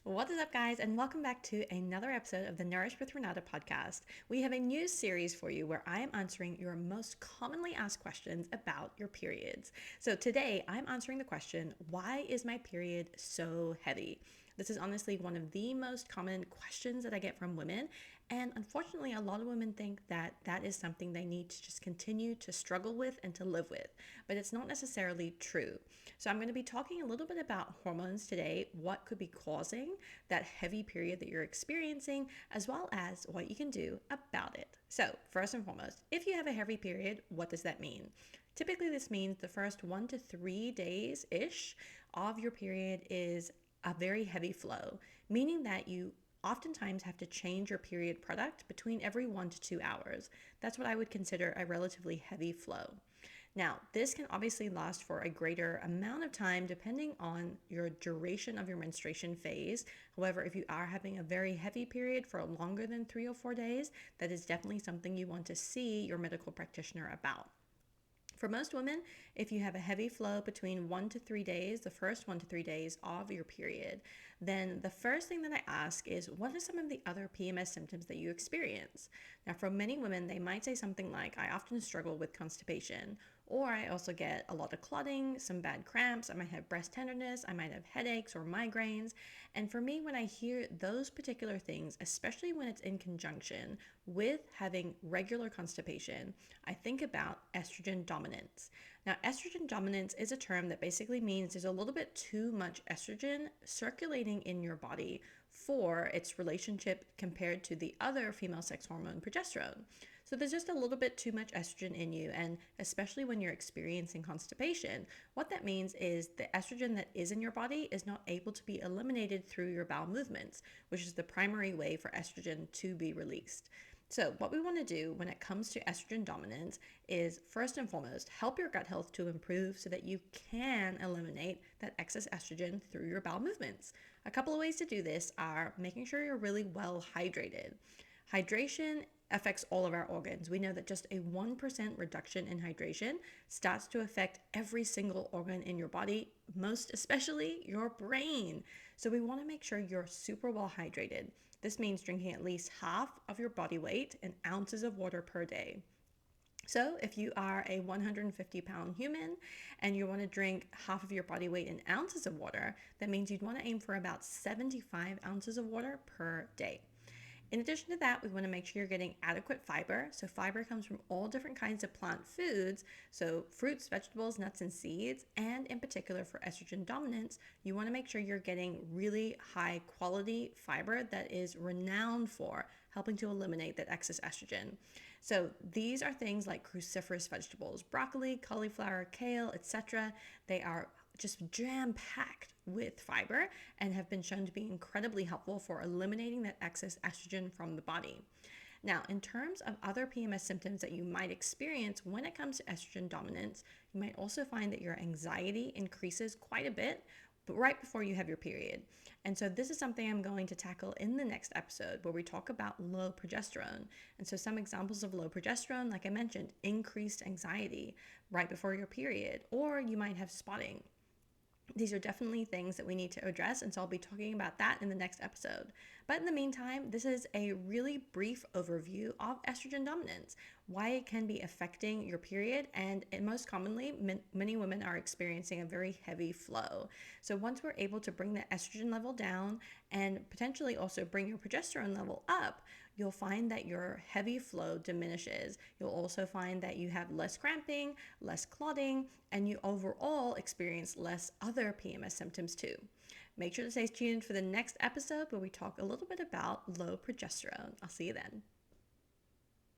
What is up, guys, and welcome back to another episode of the Nourish with Renata podcast. We have a new series for you where I am answering your most commonly asked questions about your periods. So today I'm answering the question, why is my period so heavy? This is honestly one of the most common questions that I get from women. And unfortunately, a lot of women think that that is something they need to just continue to struggle with and to live with. But it's not necessarily true. So I'm going to be talking a little bit about hormones today, what could be causing that heavy period that you're experiencing, as well as what you can do about it. So first and foremost, if you have a heavy period, what does that mean? Typically, this means the first 1 to 3 days-ish of your period is a very heavy flow, meaning that you oftentimes have to change your period product between every 1 to 2 hours. That's what I would consider a relatively heavy flow. Now, this can obviously last for a greater amount of time depending on your duration of your menstruation phase. However, if you are having a very heavy period for longer than 3 or 4 days, that is definitely something you want to see your medical practitioner about. For most women, if you have a heavy flow between 1 to 3 days, the first 1 to 3 days of your period, then the first thing that I ask is, what are some of the other PMS symptoms that you experience? Now, for many women, they might say something like, I often struggle with constipation, or I also get a lot of clotting, some bad cramps, I might have breast tenderness, I might have headaches or migraines. And for me, when I hear those particular things, especially when it's in conjunction with having regular constipation, I think about estrogen dominance. Now, estrogen dominance is a term that basically means there's a little bit too much estrogen circulating in your body for its relationship compared to the other female sex hormone, progesterone. So there's just a little bit too much estrogen in you, and especially when you're experiencing constipation, what that means is the estrogen that is in your body is not able to be eliminated through your bowel movements, which is the primary way for estrogen to be released. So what we want to do when it comes to estrogen dominance is, first and foremost, help your gut health to improve so that you can eliminate that excess estrogen through your bowel movements. A couple of ways to do this are making sure you're really well hydrated. Hydration affects all of our organs. We know that just a 1% reduction in hydration starts to affect every single organ in your body, most especially your brain. So we want to make sure you're super well hydrated. This means drinking at least half of your body weight in ounces of water per day. So if you are a 150-pound human and you want to drink half of your body weight in ounces of water, that means you'd want to aim for about 75 ounces of water per day. In addition to that, we want to make sure you're getting adequate fiber. So fiber comes from all different kinds of plant foods, so fruits, vegetables, nuts, and seeds. And in particular for estrogen dominance, you want to make sure you're getting really high quality fiber that is renowned for helping to eliminate that excess estrogen. So these are things like cruciferous vegetables, broccoli, cauliflower, kale, etc. They are just jam-packed with fiber and have been shown to be incredibly helpful for eliminating that excess estrogen from the body. Now, in terms of other PMS symptoms that you might experience when it comes to estrogen dominance, you might also find that your anxiety increases quite a bit, but right before you have your period. And so this is something I'm going to tackle in the next episode where we talk about low progesterone. And so some examples of low progesterone, like I mentioned, increased anxiety right before your period, or you might have spotting. These are definitely things that we need to address, and so I'll be talking about that in the next episode. But in the meantime, this is a really brief overview of estrogen dominance, why it can be affecting your period, and most commonly, many women are experiencing a very heavy flow. So once we're able to bring the estrogen level down and potentially also bring your progesterone level up, you'll find that your heavy flow diminishes. You'll also find that you have less cramping, less clotting, and you overall experience less other PMS symptoms too. Make sure to stay tuned for the next episode where we talk a little bit about low progesterone. I'll see you then.